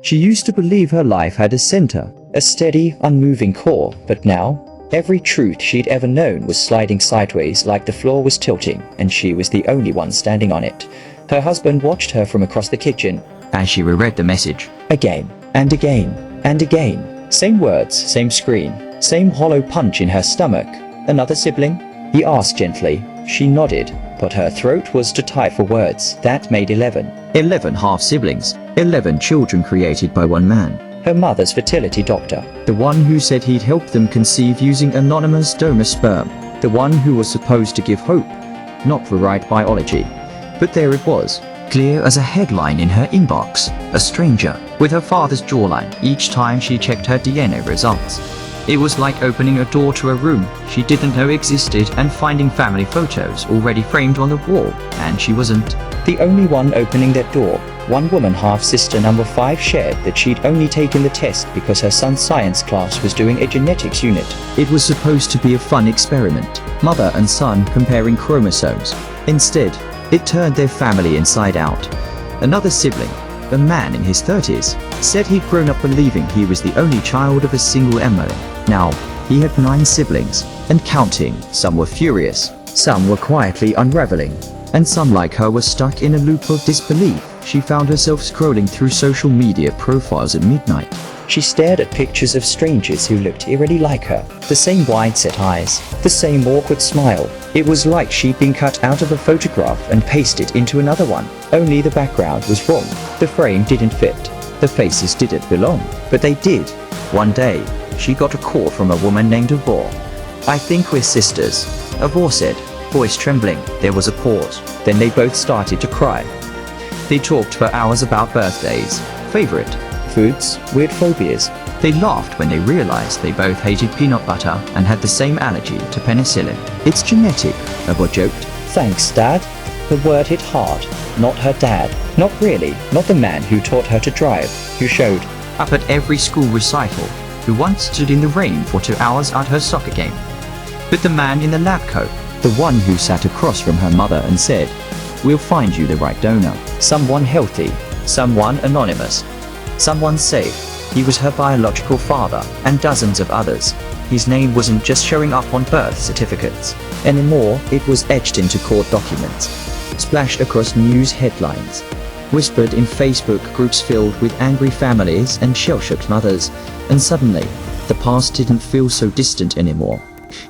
She used to believe her life had a center, a steady, unmoving core, but now, every truth she'd ever known was sliding sideways like the floor was tilting, and she was the only one standing on it. Her husband watched her from across the kitchen as she reread the message. Again, and again, and again. Same words, same screen, same hollow punch in her stomach. Another sibling? He asked gently. She nodded, but her throat was too tight for words. That made 11. 11 half-siblings. 11 children created by one man. Her mother's fertility doctor. The one who said he'd help them conceive using anonymous donor sperm. The one who was supposed to give hope, not rewrite biology. But there it was, clear as a headline in her inbox. A stranger, with her father's jawline each time she checked her DNA results. It was like opening a door to a room she didn't know existed and finding family photos already framed on the wall, and she wasn't the only one opening that door. One woman half-sister number 5 shared that she'd only taken the test because her son's science class was doing a genetics unit. It was supposed to be a fun experiment, mother and son comparing chromosomes. Instead, it turned their family inside out. Another sibling, a man in his 30s, said he'd grown up believing he was the only child of a single MO. Now, he had 9 siblings, and counting. Some were furious, some were quietly unraveling, and some like her were stuck in a loop of disbelief. She found herself scrolling through social media profiles at midnight. She stared at pictures of strangers who looked eerily like her. The same wide-set eyes, the same awkward smile. It was like she'd been cut out of a photograph and pasted into another one. Only the background was wrong. The frame didn't fit. The faces didn't belong. But they did. One day, she got a call from a woman named Avor. "I think we're sisters," Avor said, voice trembling. There was a pause. Then they both started to cry. They talked for hours about birthdays, favorite foods, weird phobias. They laughed when they realized they both hated peanut butter and had the same allergy to penicillin. "It's genetic," Avor joked. "Thanks, Dad." The word hit hard. Not her dad. Not really. Not the man who taught her to drive, who showed up at every school recital, who once stood in the rain for 2 hours at her soccer game. But the man in the lab coat. The one who sat across from her mother and said, "We'll find you the right donor. Someone healthy. Someone anonymous. Someone safe." He was her biological father, and dozens of others. His name wasn't just showing up on birth certificates anymore, it was etched into court documents, splashed across news headlines, whispered in Facebook groups filled with angry families and shell-shocked mothers. And suddenly, the past didn't feel so distant anymore.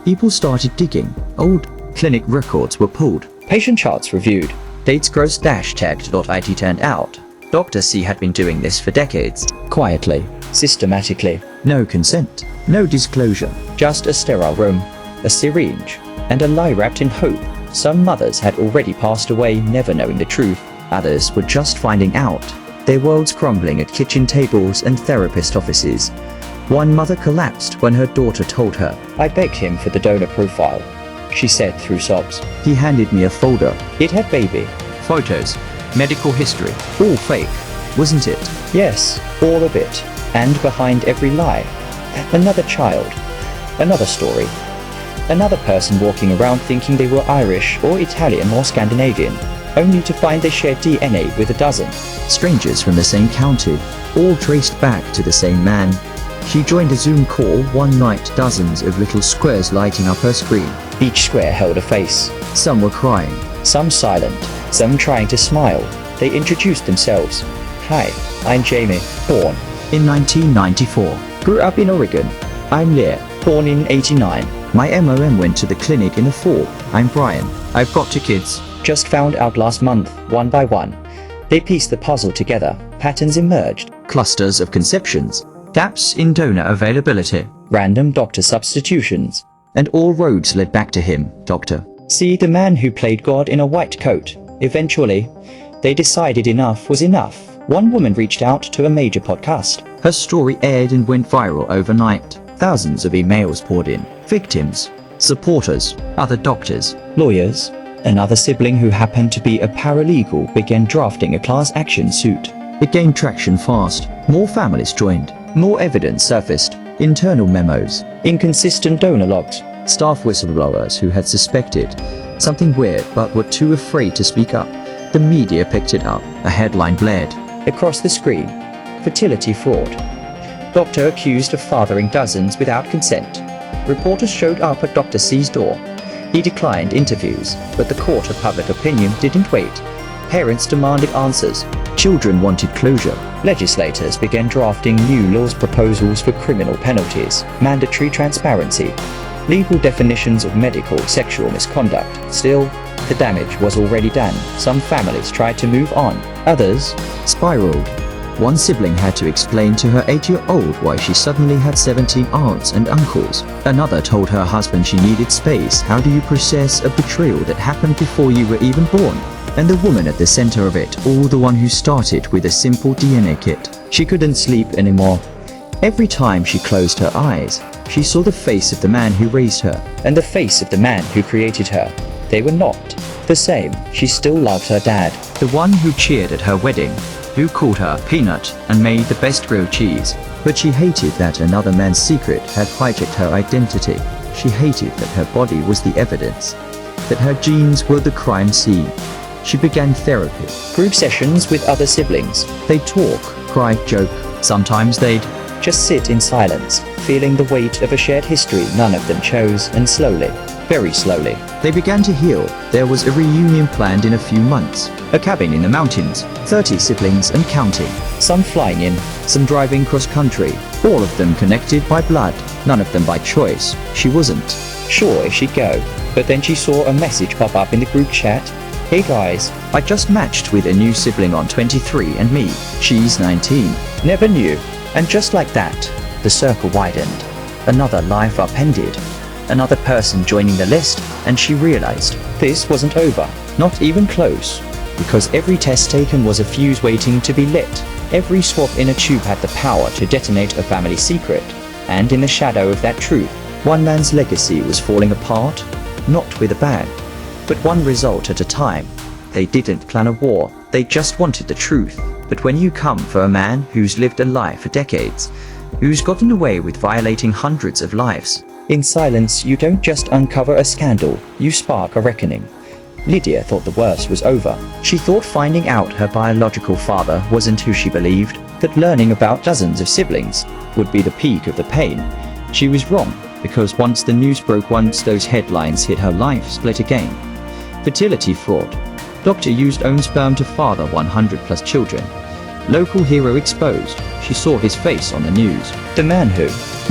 People started digging. Old clinic records were pulled, patient charts reviewed, dates gross-tagged.it turned out. Dr. C had been doing this for decades, quietly, systematically. No consent, no disclosure, just a sterile room, a syringe, and a lie wrapped in hope. Some mothers had already passed away never knowing the truth. Others were just finding out, their worlds crumbling at kitchen tables and therapist offices. One mother collapsed when her daughter told her, "I begged him for the donor profile," she said through sobs. "He handed me a folder. It had baby photos, medical history, all fake, wasn't it?" "Yes, all of it. And behind every lie, another child, another story, another person walking around thinking they were Irish or Italian or Scandinavian, only to find they shared DNA with a dozen strangers from the same county, all traced back to the same man." She joined a Zoom call one night, dozens of little squares lighting up her screen. Each square held a face. Some were crying, some silent, some trying to smile. They introduced themselves. "Hi, I'm Jamie, born in 1994. Grew up in Oregon. I'm Lydia, born in 89. My MOM went to the clinic in the fall. I'm Brian. I've got 2 kids. Just found out last month, one by one." They pieced the puzzle together. Patterns emerged. Clusters of conceptions. Gaps in donor availability. Random doctor substitutions. And all roads led back to him, Dr. C, the man who played God in a white coat. Eventually, they decided enough was enough. One woman reached out to a major podcast. Her story aired and went viral overnight. Thousands of emails poured in. Victims, supporters, other doctors, lawyers. Another sibling who happened to be a paralegal began drafting a class action suit. It gained traction fast. More families joined. More evidence surfaced. Internal memos, inconsistent donor logs, staff whistleblowers who had suspected something weird but were too afraid to speak up. The media picked it up. A headline blared across the screen. Fertility fraud. Doctor accused of fathering dozens without consent. Reporters showed up at Dr. C's door. He declined interviews, but the court of public opinion didn't wait. Parents demanded answers. Children wanted closure. Legislators began drafting new laws proposals for criminal penalties, mandatory transparency, legal definitions of medical sexual misconduct. Still, the damage was already done. Some families tried to move on. Others spiraled. One sibling had to explain to her 8-year-old why she suddenly had 17 aunts and uncles. Another told her husband she needed space. How do you process a betrayal that happened before you were even born? And the woman at the center of it all, the one who started with a simple DNA kit. She couldn't sleep anymore. Every time she closed her eyes, she saw the face of the man who raised her and the face of the man who created her. They were not the same. She still loved her dad, the one who cheered at her wedding, who called her Peanut and made the best grilled cheese. But she hated that another man's secret had hijacked her identity. She hated that her body was the evidence, that her genes were the crime scene. She began therapy, group sessions with other siblings. They'd talk, cry, joke. Sometimes they'd just sit in silence, feeling the weight of a shared history none of them chose, and slowly, very slowly, they began to heal. There was a reunion planned in a few months. A cabin in the mountains, 30 siblings and counting. Some flying in, some driving cross-country. All of them connected by blood, none of them by choice. She wasn't sure if she'd go, but then she saw a message pop up in the group chat. Hey guys, I just matched with a new sibling on 23andMe. She's 19. Never knew. And just like that, the circle widened. Another life upended. Another person joining the list, and she realized this wasn't over, not even close. Because every test taken was a fuse waiting to be lit. Every swap in a tube had the power to detonate a family secret. And in the shadow of that truth, one man's legacy was falling apart, not with a bang, but one result at a time. They didn't plan a war, they just wanted the truth. But when you come for a man who's lived a life for decades, who's gotten away with violating hundreds of lives, in silence you don't just uncover a scandal, you spark a reckoning. Lydia thought the worst was over. She thought finding out her biological father wasn't who she believed, that learning about dozens of siblings would be the peak of the pain. She was wrong, because once the news broke, once those headlines hit, her life split again. Fertility fraud. Doctor used own sperm to father 100+ children. Local hero exposed. She saw his face on the news. The man who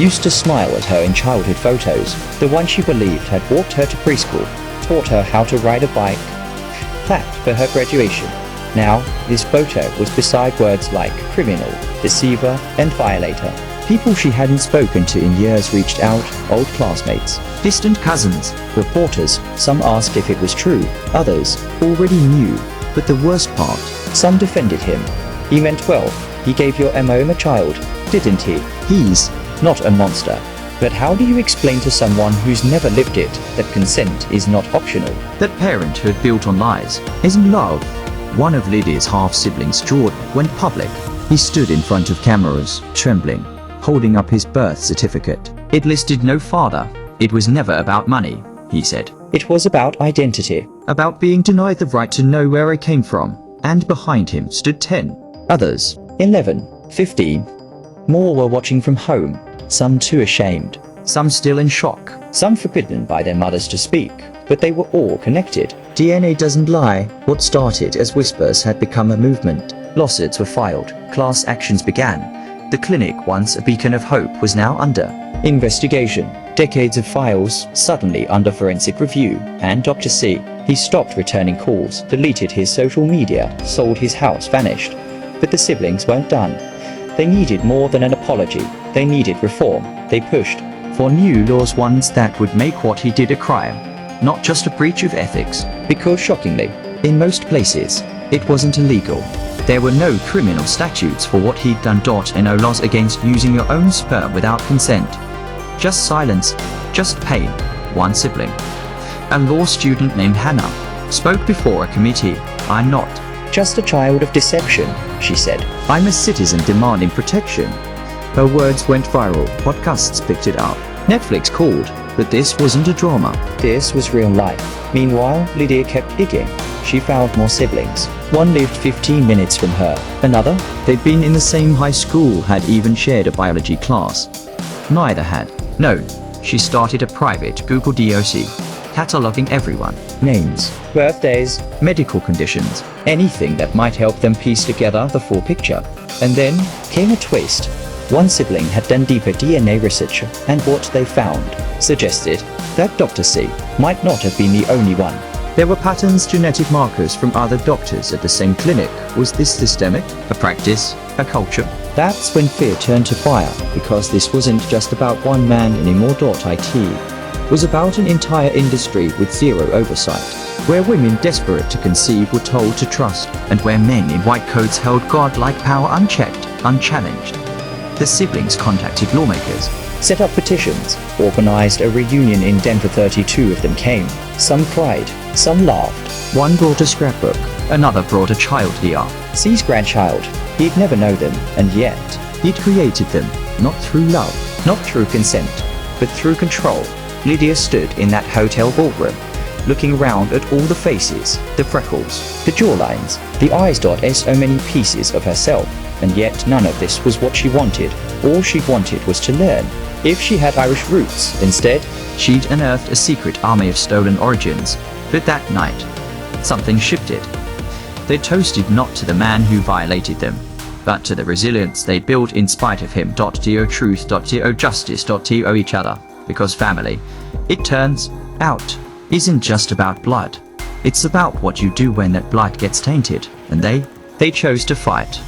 used to smile at her in childhood photos, the one she believed had walked her to preschool, taught her how to ride a bike, clapped for her graduation. Now, this photo was beside words like criminal, deceiver, and violator. People she hadn't spoken to in years reached out, old classmates, distant cousins, reporters. Some asked if it was true, others already knew. But the worst part, some defended him. He meant well, he gave your MO a child, didn't he? He's not a monster. But how do you explain to someone who's never lived it that consent is not optional? That parenthood built on lies isn't love. One of Lydia's half-siblings, Jordan, went public. He stood in front of cameras, trembling, holding up his birth certificate. It listed no father. It was never about money, he said. It was about identity, about being denied the right to know where I came from. And behind him stood 10. Others, 11, 15. More were watching from home, some too ashamed, some still in shock, some forbidden by their mothers to speak, but they were all connected. DNA doesn't lie. What started as whispers had become a movement. Lawsuits were filed, class actions began. The clinic, once a beacon of hope, was now under investigation. Decades of files suddenly under forensic review, and Dr. C, he stopped returning calls, deleted his social media, sold his house, vanished. But the siblings weren't done. They needed more than an apology. They needed reform. They pushed for new laws, ones that would make what he did a crime, not just a breach of ethics. Because shockingly, in most places, it wasn't illegal. There were no criminal statutes for what he'd done. No laws against using your own sperm without consent. Just silence, just pain. One sibling, a law student named Hannah, spoke before a committee. I'm not just a child of deception, she said. I'm a citizen demanding protection. Her words went viral. Podcasts picked it up. Netflix called. But this wasn't a drama. This was real life. Meanwhile, Lydia kept digging. She found more siblings. One lived 15 minutes from her. Another, they'd been in the same high school, had even shared a biology class. Neither had. No, she started a private Google Doc, cataloging everyone. Names, birthdays, medical conditions, anything that might help them piece together the full picture. And then came a twist. One sibling had done deeper DNA research, and what they found suggested that Dr. C might not have been the only one. There were patterns, genetic markers from other doctors at the same clinic. Was this systemic? A practice? A culture? That's when fear turned to fire, because this wasn't just about one man anymore. It was about an entire industry with zero oversight, where women desperate to conceive were told to trust, and where men in white coats held godlike power unchecked, unchallenged. The siblings contacted lawmakers, set up petitions, organized a reunion in Denver. 32 of them came. Some cried, some laughed. One brought a scrapbook, another brought a child. C's grandchild. He'd never know them, and yet he'd created them, not through love, not through consent, but through control. Lydia stood in that hotel ballroom, looking around at all the faces, the freckles, the jawlines, the eyes. So many pieces of herself, and yet none of this was what she wanted. All she wanted was to learn. If she had Irish roots, instead, she'd unearthed a secret army of stolen origins. But that night, something shifted. They toasted not to the man who violated them, but to the resilience they'd built in spite of him. To truth, to justice, to each other. Because family, it turns out, isn't just about blood. It's about what you do when that blood gets tainted. And they chose to fight.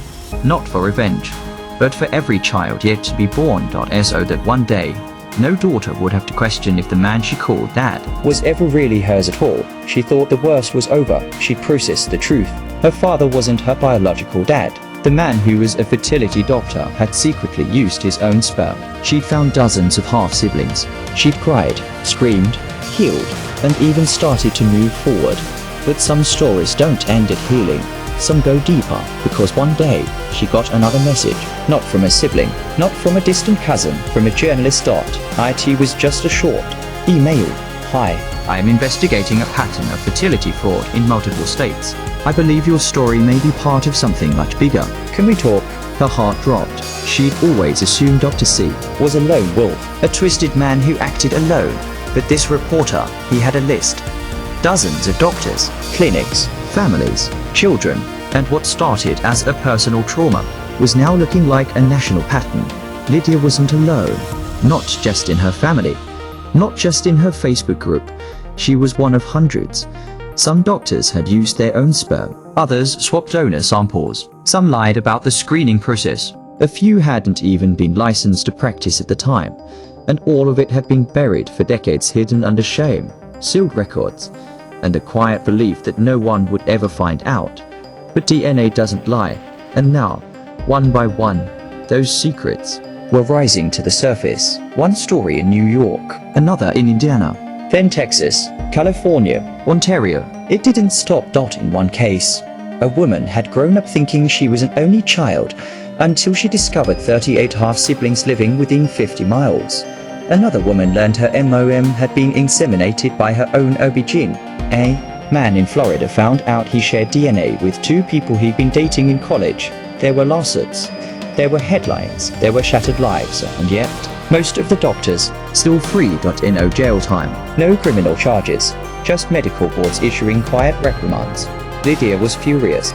Not for revenge, but for every child yet to be born. So that one day, no daughter would have to question if the man she called dad was ever really hers at all. She thought the worst was over. She'd processed the truth. Her father wasn't her biological dad. The man who was a fertility doctor had secretly used his own sperm. She'd found dozens of half-siblings. She'd cried, screamed, healed, and even started to move forward. But some stories don't end at healing. Some go deeper, because one day, she got another message. Not from a sibling, not from a distant cousin, from a journalist. It was just a short email. Hi, I am investigating a pattern of fertility fraud in multiple states. I believe your story may be part of something much bigger. Can we talk? Her heart dropped. She'd always assumed Dr. C was a lone wolf, a twisted man who acted alone. But this reporter, he had a list. Dozens of doctors, clinics, families, children, and what started as a personal trauma was now looking like a national pattern. Lydia wasn't alone, not just in her family, not just in her Facebook group. She was one of hundreds. Some doctors had used their own sperm, others swapped donor samples, some lied about the screening process. A few hadn't even been licensed to practice at the time, and all of it had been buried for decades, hidden under shame, sealed records, and a quiet belief that no one would ever find out. But DNA doesn't lie, and now, one by one, those secrets were rising to the surface. One story in New York, another in Indiana, then Texas, California, Ontario. It didn't stop. In one case, a woman had grown up thinking she was an only child until she discovered 38 half-siblings living within 50 miles. Another woman learned her MOM had been inseminated by her own OB-GYN. A man in Florida found out he shared DNA with two people he'd been dating in college. There were lawsuits, there were headlines, there were shattered lives, and yet, most of the doctors still free. No jail time, no criminal charges, just medical boards issuing quiet reprimands. Lydia was furious.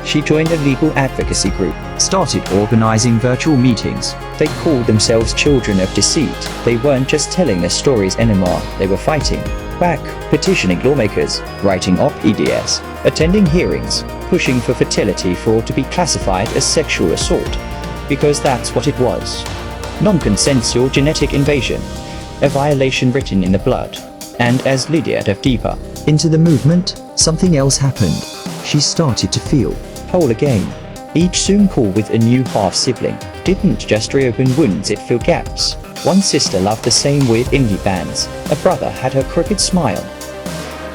She joined a legal advocacy group, started organizing virtual meetings. They called themselves Children of Deceit. They weren't just telling their stories anymore, they were fighting back, petitioning lawmakers, writing op-eds, attending hearings, pushing for fertility fraud to be classified as sexual assault. Because that's what it was. Non-consensual genetic invasion, a violation written in the blood. And as Lydia dove deeper into the movement, something else happened. She started to feel whole again. Each Zoom call with a new half-sibling didn't just reopen wounds, it filled gaps. One sister loved the same weird indie bands. A brother had her crooked smile.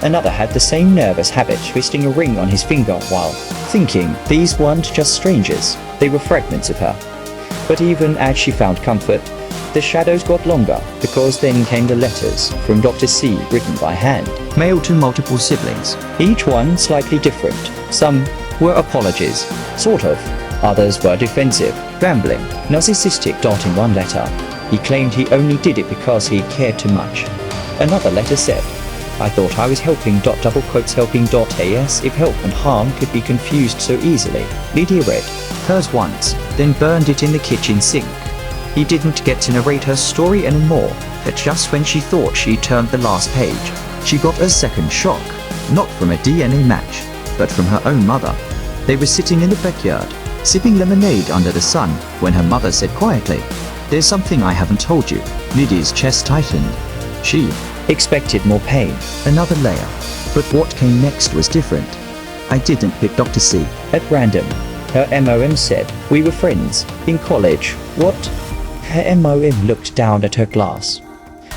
Another had the same nervous habit, twisting a ring on his finger while thinking these weren't just strangers, they were fragments of her. But even as she found comfort, The shadows got longer, because then came the letters from Dr. C written by hand, mailed to multiple siblings, each one slightly different. Some were apologies, sort of. Others were defensive, rambling, narcissistic. In one letter, he claimed he only did it because he cared too much. Another letter said, I thought I was helping. Double quotes helping. As if help and harm could be confused so easily. Lydia read hers once, then burned it in the kitchen sink. He didn't get to narrate her story anymore, but just when she thought she turned the last page, she got a second shock, not from a DNA match, but from her own mother. They were sitting in the backyard, sipping lemonade under the sun, when her mother said quietly, There's something I haven't told you. Lydia's chest tightened. She expected more pain, another layer. But what came next was different. I didn't pick Dr. C at random. Her MOM said, we were friends, in college. What? Her MOM looked down at her glass.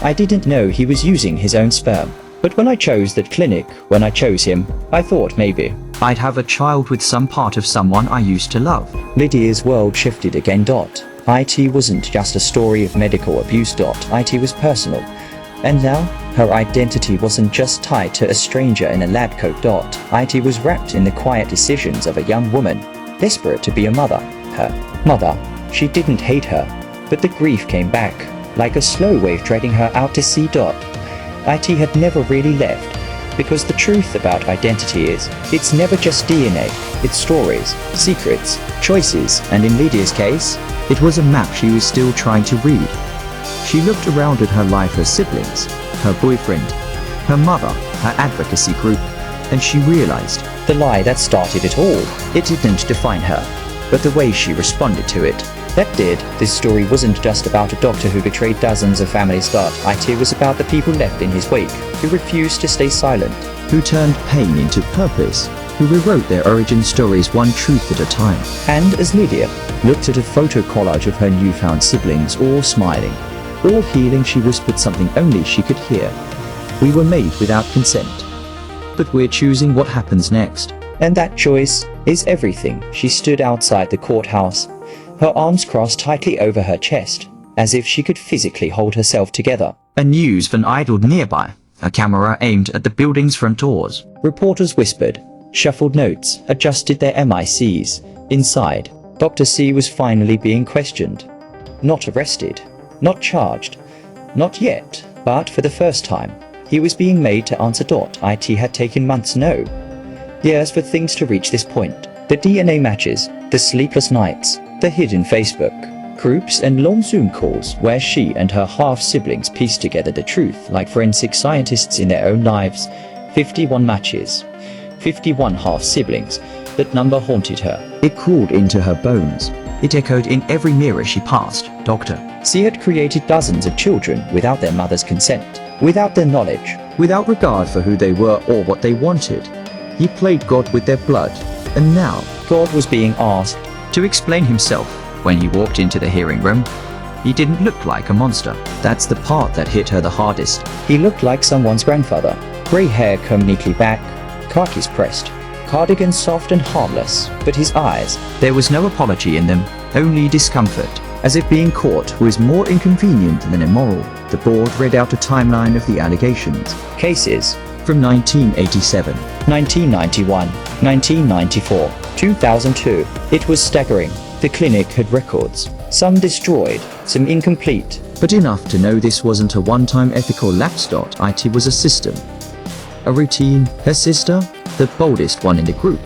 I didn't know he was using his own sperm. But when I chose that clinic, when I chose him, I thought maybe I'd have a child with some part of someone I used to love. Lydia's world shifted again. It wasn't just a story of medical abuse. It was personal. And now, her identity wasn't just tied to a stranger in a lab coat. It was wrapped in the quiet decisions of a young woman, desperate to be a mother. Her mother. She didn't hate her, but the grief came back, like a slow wave dragging her out to sea. It had never really left, because the truth about identity is, it's never just DNA, it's stories, secrets, choices, and in Lydia's case, it was a map she was still trying to read. She looked around at her life, her siblings, her boyfriend, her mother, her advocacy group, and she realized the lie that started it all. It didn't define her, but the way she responded to it. That did. This story wasn't just about a doctor who betrayed dozens of families. It was about the people left in his wake, who refused to stay silent, who turned pain into purpose, who rewrote their origin stories one truth at a time. And as Lydia looked at a photo collage of her newfound siblings, all smiling, all healing, she whispered something only she could hear. We were made without consent, but we're choosing what happens next. And that choice is everything. She stood outside the courthouse, her arms crossed tightly over her chest, as if she could physically hold herself together. A news van idled nearby, a camera aimed at the building's front doors. Reporters whispered, shuffled notes, adjusted their MICs. Inside, Dr. C was finally being questioned. Not arrested, not charged, not yet, but for the first time, he was being made to answer. It had taken months, no, years for things to reach this point. The DNA matches, the sleepless nights, the hidden Facebook groups and long Zoom calls where she and her half-siblings pieced together the truth like forensic scientists in their own lives. 51 matches, 51 half-siblings. That number haunted her. It crawled into her bones. It echoed in every mirror she passed. Dr. C had created dozens of children without their mother's consent, without their knowledge, without regard for who they were or what they wanted. He played God with their blood, and now God was being asked to explain himself. When he walked into the hearing room, he didn't look like a monster. That's the part that hit her the hardest. He looked like someone's grandfather. Grey hair combed neatly back, khakis pressed, cardigan soft and harmless, but his eyes, there was no apology in them, only discomfort, as if being caught was more inconvenient than immoral. The board read out a timeline of the allegations. Cases from 1987, 1991, 1994, 2002. It was staggering. The clinic had records, some destroyed, some incomplete, but enough to know this wasn't a one-time ethical lapse. It was a system, a routine. Her sister, the boldest one in the group,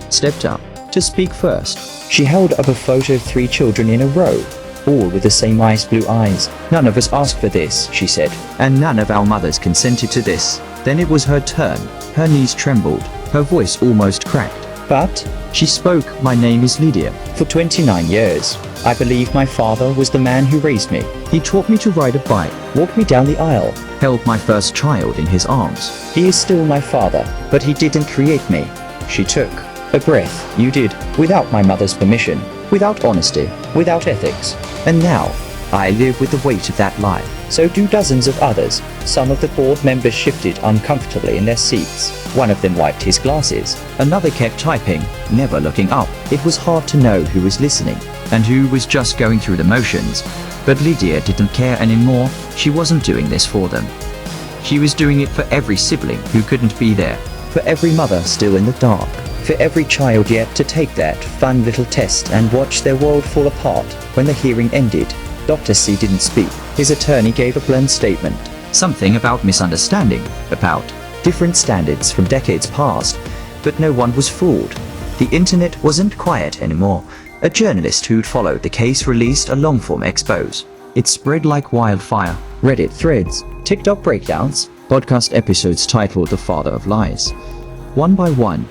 stepped up to speak first. She held up a photo of 3 children in a row, all with the same ice blue eyes. None of us asked for this, she said, and none of our mothers consented to this. Then it was her turn. Her knees trembled, her voice almost cracked. But she spoke. My name is Lydia. For 29 years, I believe my father was the man who raised me. He taught me to ride a bike, walked me down the aisle, held my first child in his arms. He is still my father, but he didn't create me. She took a breath. You did, without my mother's permission, without honesty, without ethics. And now, I live with the weight of that lie. So do dozens of others. Some of the board members shifted uncomfortably in their seats. One of them wiped his glasses. Another kept typing, never looking up. It was hard to know who was listening. and who was just going through the motions. But Lydia didn't care anymore. She wasn't doing this for them. She was doing it for every sibling who couldn't be there, for every mother still in the dark, for every child yet to take that fun little test and watch their world fall apart. When the hearing ended, Dr. C didn't speak. His attorney gave a blunt statement. Something about misunderstanding, about different standards from decades past, but no one was fooled. The internet wasn't quiet anymore. A journalist who'd followed the case released a long-form expose. It spread like wildfire. Reddit threads, TikTok breakdowns, podcast episodes titled The Father of Lies. One by one,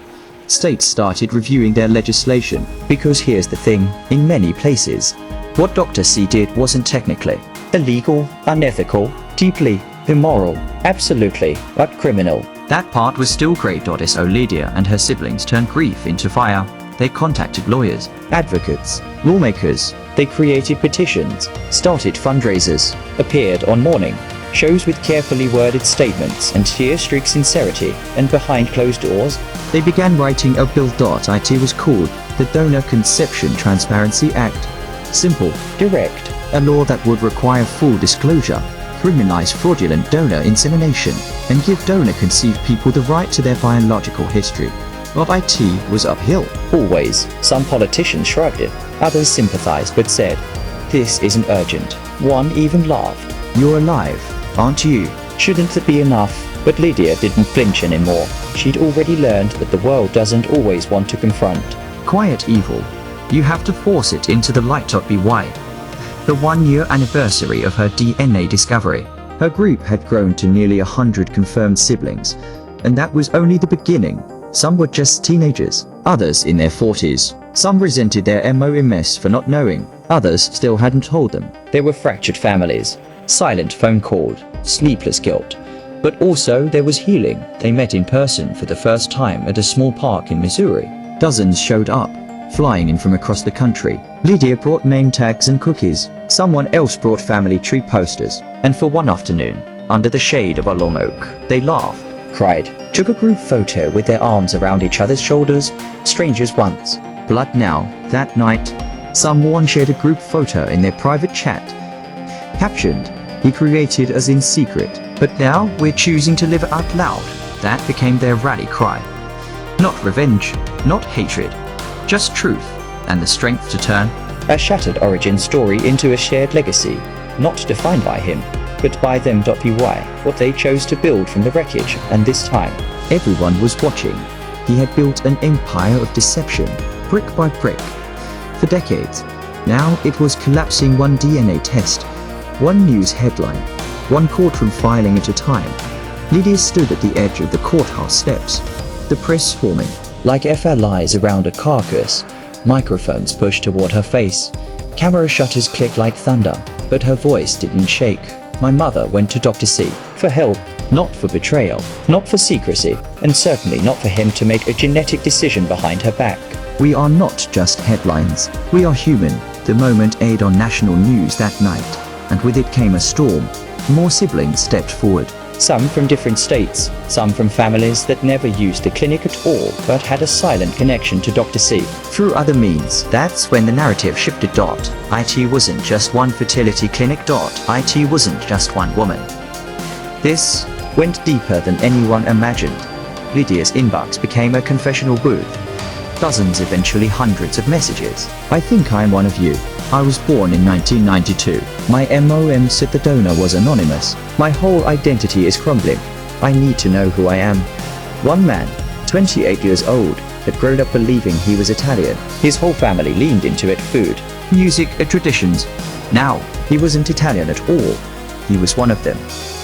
states started reviewing their legislation, because here's the thing, in many places, what Dr. C did wasn't technically illegal, unethical, deeply immoral, absolutely, but criminal. That part was still great. So Lydia and her siblings turned grief into fire. They contacted lawyers, advocates, lawmakers. They created petitions, started fundraisers, appeared on morning shows with carefully worded statements and tear-streaked sincerity, and behind closed doors, they began writing a bill. It was called the Donor Conception Transparency Act. Simple, direct, a law that would require full disclosure, criminalize fraudulent donor insemination, and give donor-conceived people the right to their biological history. But IT was uphill. Always. Some politicians shrugged it, others sympathized but said, "This isn't urgent." One even laughed. "You're alive, aren't you? Shouldn't that be enough?" But Lydia didn't flinch anymore. She'd already learned that the world doesn't always want to confront quiet evil. You have to force it into the light. By the 1-year anniversary of her DNA discovery, her group had grown to nearly 100 confirmed siblings, and that was only the beginning. Some were just teenagers, others in their 40s. Some resented their MOMS for not knowing, others still hadn't told them. There were fractured families, silent phone calls, sleepless guilt. But also there was healing. They met in person for the first time at a small park in Missouri. Dozens showed up, flying in from across the country. Lydia brought name tags and cookies. Someone else brought family tree posters. And for one afternoon, under the shade of a long oak, they laughed, cried, took a group photo with their arms around each other's shoulders. Strangers once, blood now. That night, someone shared a group photo in their private chat, captioned, "He created us in secret, but now we're choosing to live it out loud." That became their rally cry. Not revenge, not hatred, just truth, and the strength to turn a shattered origin story into a shared legacy, not defined by him, but by them. By what they chose to build from the wreckage. And this time, everyone was watching. He had built an empire of deception, brick by brick, for decades. Now it was collapsing, one DNA test, one news headline, one courtroom filing at a time. Lydia stood at the edge of the courthouse steps, the press swarming like FLIs around a carcass, microphones pushed toward her face, camera shutters clicked like thunder, but her voice didn't shake. My mother went to Dr. C for help, not for betrayal, not for secrecy, and certainly not for him to make a genetic decision behind her back. We are not just headlines, we are human. The moment aired on national news that night, and with it came a storm. More siblings stepped forward. Some from different states, some from families that never used the clinic at all but had a silent connection to Dr. C through other means. That's when the narrative shifted. It wasn't just one fertility clinic. It wasn't just one woman. This went deeper than anyone imagined. Lydia's inbox became a confessional booth. Dozens, eventually hundreds of messages. "I think I'm one of you. I was born in 1992. My MOM said the donor was anonymous. My whole identity is crumbling. I need to know who I am." One man, 28 years old, had grown up believing he was Italian. His whole family leaned into it: food, music, and traditions. Now, he wasn't Italian at all. He was one of them.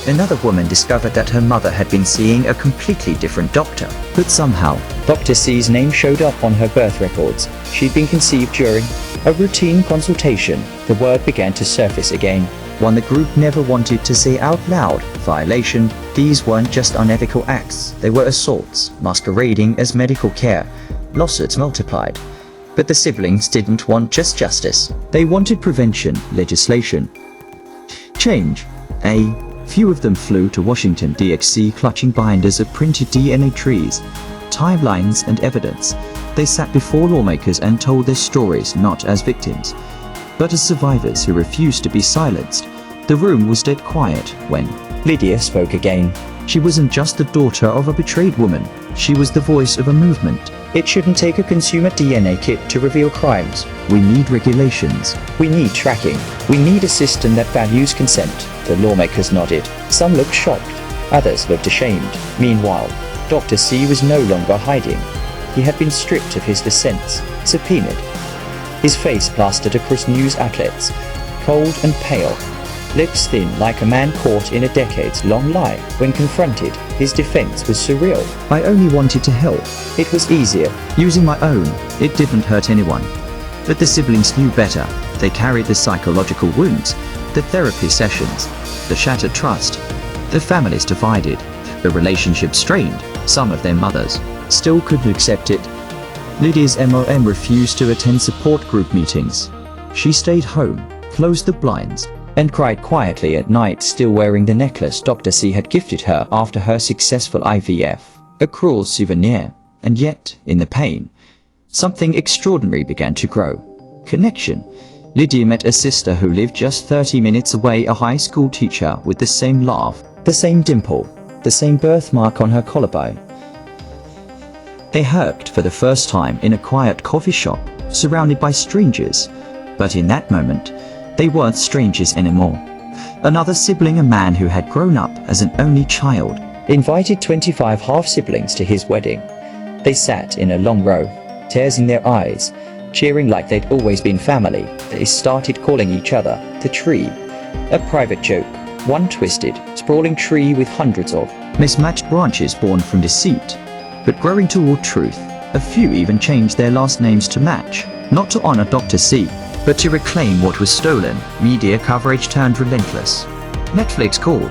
Another woman discovered that her mother had been seeing a completely different doctor. But somehow, Dr. C's name showed up on her birth records. She'd been conceived during a routine consultation. The word began to surface again, one the group never wanted to say out loud: violation. These weren't just unethical acts, they were assaults, masquerading as medical care. Lawsuits multiplied. But the siblings didn't want just justice. They wanted prevention, legislation, change. A few of them flew to Washington, D.C., clutching binders of printed DNA trees, timelines, and evidence. They sat before lawmakers and told their stories not as victims, but as survivors who refused to be silenced. The room was dead quiet when Lydia spoke again. She wasn't just the daughter of a betrayed woman, she was the voice of a movement. It shouldn't take a consumer DNA kit to reveal crimes. We need regulations. We need tracking. We need a system that values consent. The lawmakers nodded. Some looked shocked. Others looked ashamed. Meanwhile, Dr. C was no longer hiding. He had been stripped of his dissents, subpoenaed. His face plastered across news outlets, cold and pale, lips thin like a man caught in a decades-long lie. When confronted, his defense was surreal. I only wanted to help. It was easier, using my own. It didn't hurt anyone. But the siblings knew better. They carried the psychological wounds, the therapy sessions, the shattered trust. The families divided, the relationships strained. Some of their mothers still couldn't accept it. Lydia's mom refused to attend support group meetings. She stayed home, closed the blinds, and cried quietly at night, still wearing the necklace Dr. C had gifted her after her successful IVF. A cruel souvenir. And yet, in the pain, something extraordinary began to grow. Connection. Lydia met a sister who lived just 30 minutes away, a high school teacher with the same laugh, the same dimple, the same birthmark on her collarbone. They hugged for the first time in a quiet coffee shop, surrounded by strangers. But in that moment, they weren't strangers anymore. Another sibling, a man who had grown up as an only child, invited 25 half-siblings to his wedding. They sat in a long row, tears in their eyes, cheering like they'd always been family. They started calling each other the tree, a private joke. One twisted, sprawling tree with hundreds of mismatched branches born from deceit, but growing toward truth. A few even changed their last names to match, not to honor Dr. C, but to reclaim what was stolen. Media coverage turned relentless. Netflix called.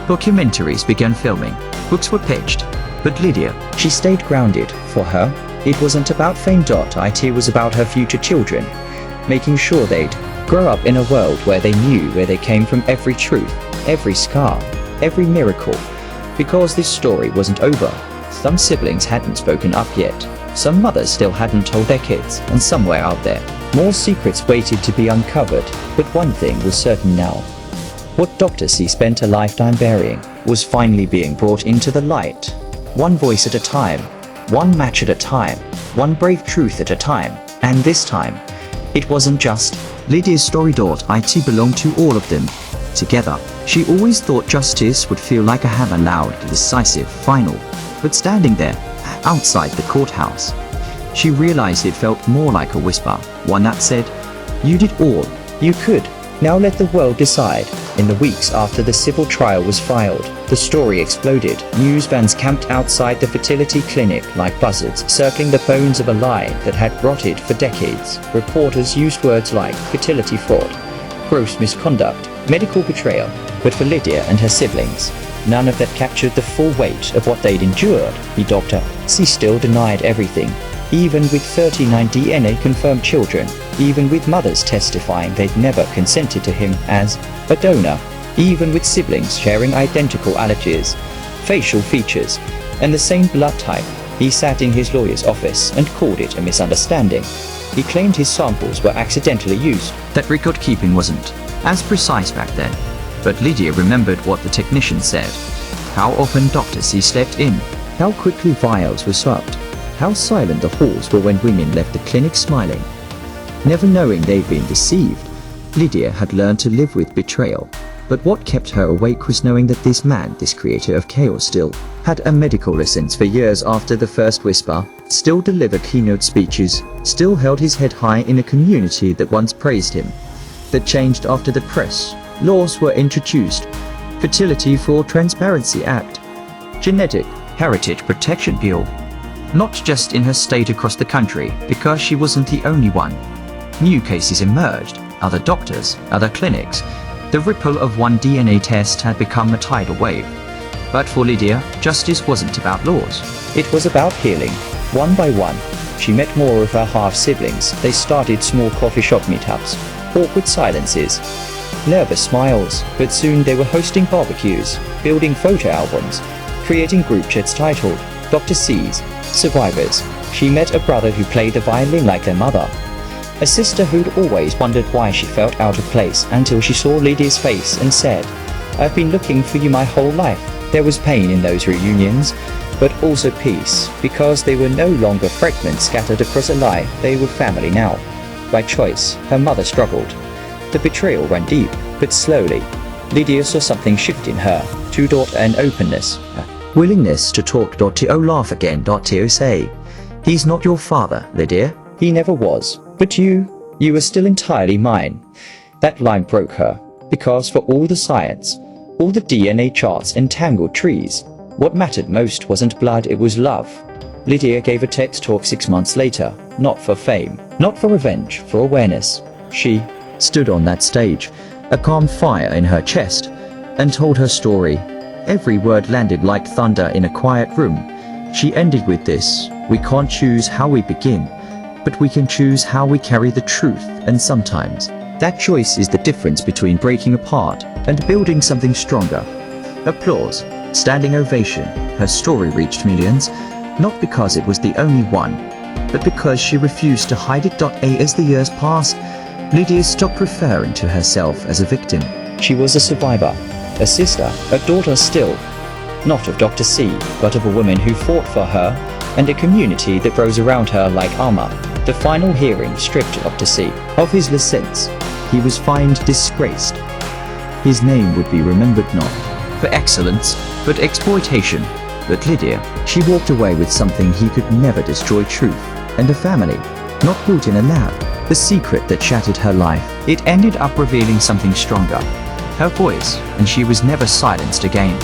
Documentaries began filming. Books were pitched. But Lydia, she stayed grounded. For her, it wasn't about fame. It was about her future children, making sure they'd grow up in a world where they knew where they came from, every truth, every scar, every miracle. Because this story wasn't over. Some siblings hadn't spoken up yet. Some mothers still hadn't told their kids, and somewhere out there, more secrets waited to be uncovered. But one thing was certain now. What Dr. C spent a lifetime burying was finally being brought into the light. One voice at a time, one match at a time, one brave truth at a time. And this time, it wasn't just Lydia's story. It belonged to all of them. Together, she always thought justice would feel like a hammer, loud, decisive, final. But standing there, outside the courthouse, she realized it felt more like a whisper, one that said, "You did all you could. Now let the world decide." In the weeks after the civil trial was filed, the story exploded. News vans camped outside the fertility clinic like buzzards, circling the bones of a lie that had rotted for decades. Reporters used words like fertility fraud, gross misconduct, medical betrayal. But for Lydia and her siblings, none of that captured the full weight of what they'd endured. The Dr. C still denied everything, even with 39 DNA-confirmed children, even with mothers testifying they'd never consented to him as a donor, even with siblings sharing identical allergies, facial features, and the same blood type. He sat in his lawyer's office and called it a misunderstanding. He claimed his samples were accidentally used, that record keeping wasn't as precise back then. But Lydia remembered what the technician said, how often Dr. C stepped in, how quickly vials were swapped, how silent the halls were when women left the clinic smiling. Never knowing they'd been deceived, Lydia had learned to live with betrayal. But what kept her awake was knowing that this man, this creator of chaos, still had a medical license for years after the first whisper, still delivered keynote speeches, still held his head high in a community that once praised him. That changed after the press. Laws were introduced. Fertility for Transparency Act. Genetic Heritage Protection Bill. Not just in her state, across the country, because she wasn't the only one. New cases emerged, other doctors, other clinics. The ripple of one DNA test had become a tidal wave. But for Lydia, justice wasn't about laws. It was about healing. One by one, she met more of her half-siblings. They started small coffee shop meetups, awkward silences, nervous smiles, but soon they were hosting barbecues, building photo albums, creating group chats titled Dr. C's survivors. She met a brother who played the violin like their mother. A sister who'd always wondered why she felt out of place until she saw Lydia's face and said, "I've been looking for you my whole life." There was pain in those reunions, but also peace, because they were no longer fragments scattered across a life. They were family now. By choice, her mother struggled. The betrayal ran deep, but slowly. Lydia saw something shift in her, an openness. Willingness to talk. To laugh again. To say, "He's not your father, Lydia. He never was. But you were still entirely mine." That line broke her, because for all the science, all the DNA charts and tangled trees, what mattered most wasn't blood, it was love. Lydia gave a TED talk 6 months later, not for fame, not for revenge, for awareness. She stood on that stage, a calm fire in her chest, and told her story. Every word landed like thunder in a quiet room. She ended with this: "We can't choose how we begin, but we can choose how we carry the truth, and sometimes that choice is the difference between breaking apart and building something stronger." Applause, standing ovation. Her story reached millions, not because it was the only one, but because she refused to hide it. As the years passed, Lydia stopped referring to herself as a victim. She was a survivor, a sister, a daughter still. Not of Dr. C, but of a woman who fought for her, and a community that rose around her like armor. The final hearing stripped Dr. C of his license. He was fined, disgraced. His name would be remembered not for excellence, but exploitation. But Lydia, she walked away with something he could never destroy: truth, and a family, not built in a lab. The secret that shattered her life, it ended up revealing something stronger. Her voice, and she was never silenced again.